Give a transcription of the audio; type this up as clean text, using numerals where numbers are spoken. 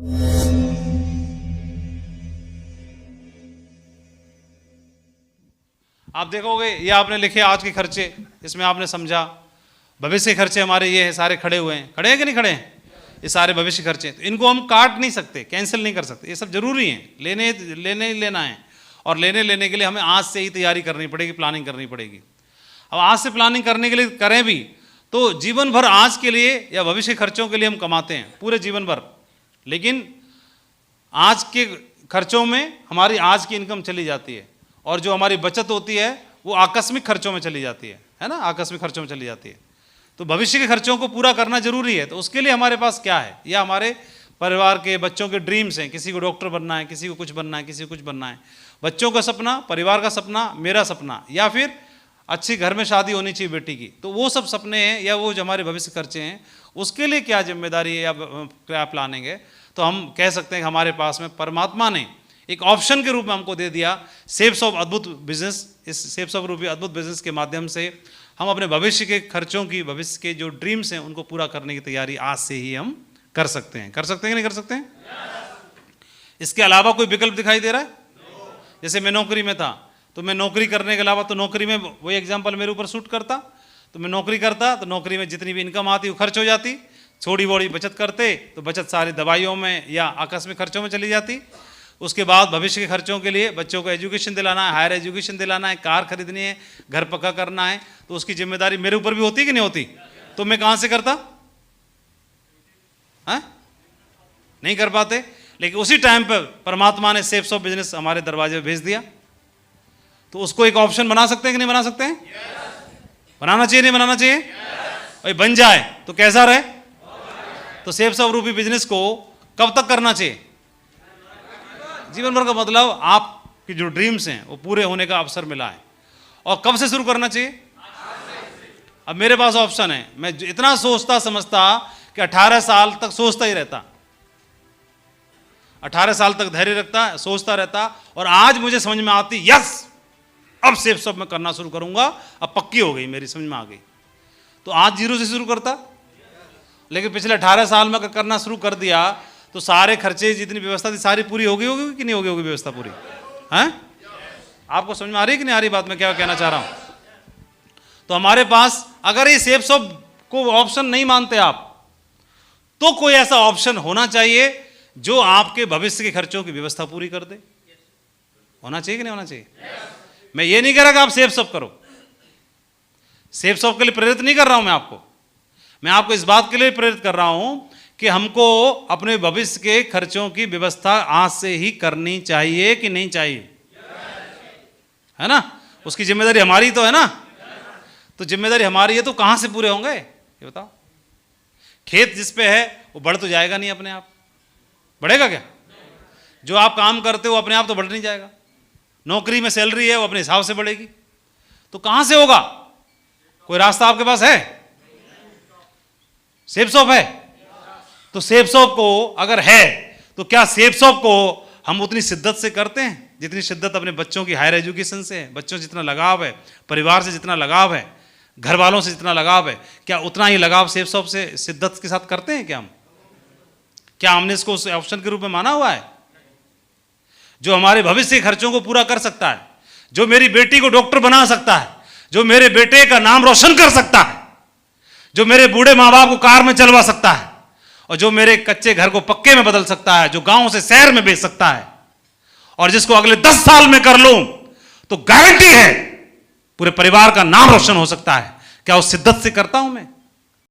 आप देखोगे ये आपने लिखे आज के खर्चे, इसमें आपने समझा भविष्य के खर्चे हमारे ये हैं, सारे खड़े हुए हैं, खड़े हैं कि नहीं खड़े हैं, ये सारे भविष्य खर्चे। तो इनको हम काट नहीं सकते, कैंसिल नहीं कर सकते, ये सब जरूरी हैं, लेना है। और लेने के लिए हमें आज से ही तैयारी करनी पड़ेगी, प्लानिंग करनी पड़ेगी। अब आज से प्लानिंग करने के लिए करें भी तो जीवन भर आज के लिए या भविष्य खर्चों के लिए हम कमाते हैं पूरे जीवन भर, लेकिन आज के खर्चों में हमारी आज की इनकम चली जाती है और जो हमारी बचत होती है वो आकस्मिक खर्चों में चली जाती है ना, आकस्मिक खर्चों में चली जाती है। तो भविष्य के खर्चों को पूरा करना जरूरी है। तो उसके लिए हमारे पास क्या है, या हमारे परिवार के बच्चों के ड्रीम्स हैं, किसी को डॉक्टर बनना है, किसी को कुछ बनना है, किसी को कुछ बनना है, बच्चों का सपना, परिवार का सपना, मेरा सपना, या फिर अच्छी घर में शादी होनी चाहिए बेटी की। तो वो सब सपने हैं या वो जो हमारे भविष्य खर्चे हैं, उसके लिए क्या जिम्मेदारी है या क्या प्लानिंग है। तो हम कह सकते हैं कि हमारे पास में परमात्मा ने एक ऑप्शन के रूप में हमको दे दिया सेव्स ऑफ अद्भुत बिजनेस। इस सेव्स ऑफ रूपी अद्भुत बिजनेस के माध्यम से हम अपने भविष्य के खर्चों की, भविष्य के जो ड्रीम्स हैं उनको पूरा करने की तैयारी आज से ही हम कर सकते हैं। कर सकते हैं कि नहीं कर सकते हैं? इसके अलावा कोई विकल्प दिखाई दे रहा है? जैसे मैं नौकरी में था तो मैं नौकरी करने के अलावा, तो नौकरी में वही एग्जाम्पल मेरे ऊपर सूट करता, तो मैं नौकरी करता तो नौकरी में जितनी भी इनकम आती वो खर्च हो जाती, थोड़ी बड़ी बचत करते तो बचत सारी दवाइयों में या आकस्मिक खर्चों में चली जाती। उसके बाद भविष्य के खर्चों के लिए बच्चों को एजुकेशन दिलाना है, हायर एजुकेशन दिलाना है, कार खरीदनी है, घर पक्का करना है, तो उसकी जिम्मेदारी मेरे ऊपर भी होती कि नहीं होती? तो मैं कहाँ से करता? नहीं कर पाते। लेकिन उसी टाइम पर परमात्मा ने सेव्स ऑफ बिजनेस हमारे दरवाजे पे भेज दिया, तो उसको एक ऑप्शन बना सकते हैं कि नहीं बना सकते हैं? बनाना चाहिए, नहीं बनाना चाहिए? भाई बन जाए तो कैसा रहे? तो सेव्स ऑफ रूपी बिजनेस को कब तक करना चाहिए? जीवन भर का मतलब आपकी जो ड्रीम्स हैं वो पूरे होने का अवसर मिला है। और कब से शुरू करना चाहिए? अब मेरे पास ऑप्शन है, मैं इतना सोचता समझता कि 18 साल तक सोचता ही रहता, 18 साल तक धैर्य रखता, सोचता रहता, और आज मुझे समझ में आती यस अब सेव्स ऑफ मैं करना शुरू करूंगा, अब पक्की हो गई, मेरी समझ में आ गई। तो आज जीरो से शुरू करता, लेकिन पिछले 18 साल में करना शुरू कर दिया तो सारे खर्चे जितनी व्यवस्था थी सारी पूरी हो गई होगी कि नहीं होगी? होगी व्यवस्था पूरी है? आपको समझ में आ रही है कि नहीं आ रही बात मैं क्या कहना चाह रहा हूं? तो हमारे पास अगर ये सेव्स ऑफ को ऑप्शन नहीं मानते आप, तो कोई ऐसा ऑप्शन होना चाहिए जो आपके भविष्य के खर्चों की व्यवस्था पूरी कर दे। होना चाहिए कि नहीं होना चाहिए? मैं ये नहीं कह रहा कि आप सेव्स ऑफ करो, सेव्स ऑफ के लिए प्रेरित नहीं कर रहा हूं मैं आपको इस बात के लिए प्रेरित कर रहा हूं कि हमको अपने भविष्य के खर्चों की व्यवस्था आज से ही करनी चाहिए कि नहीं चाहिए? है ना? उसकी जिम्मेदारी हमारी तो है ना? तो जिम्मेदारी हमारी है तो कहां से पूरे होंगे ये बताओ? खेत जिस पे है वो बढ़ तो जाएगा नहीं अपने आप, बढ़ेगा क्या? जो आप काम करते हो अपने आप तो बढ़ नहीं जाएगा। नौकरी में सैलरी है वो अपने हिसाब से बढ़ेगी, तो कहां से होगा? कोई रास्ता आपके पास है? सेव्स ऑफ है। तो सेव्स ऑफ को अगर है तो क्या सेव्स ऑफ को हम उतनी शिद्दत से करते हैं जितनी शिद्दत अपने बच्चों की हायर एजुकेशन से है? बच्चों से जितना लगाव है, परिवार से जितना लगाव है, घर वालों से जितना लगाव है, क्या उतना ही लगाव सेव्स ऑफ से शिद्दत के साथ करते हैं क्या हम? क्या हमने इसको उस ऑप्शन के रूप में माना हुआ है जो हमारे भविष्य के खर्चों को पूरा कर सकता है, जो मेरी बेटी को डॉक्टर बना सकता है, जो मेरे बेटे का नाम रोशन कर सकता है, जो मेरे बूढ़े माँ बाप को कार में चलवा सकता है, और जो मेरे कच्चे घर को पक्के में बदल सकता है, जो गांव से शहर में भेज सकता है, और जिसको अगले 10 साल में कर लूं तो गारंटी है पूरे परिवार का नाम रोशन हो सकता है? क्या उस शिद्दत से करता हूं मैं?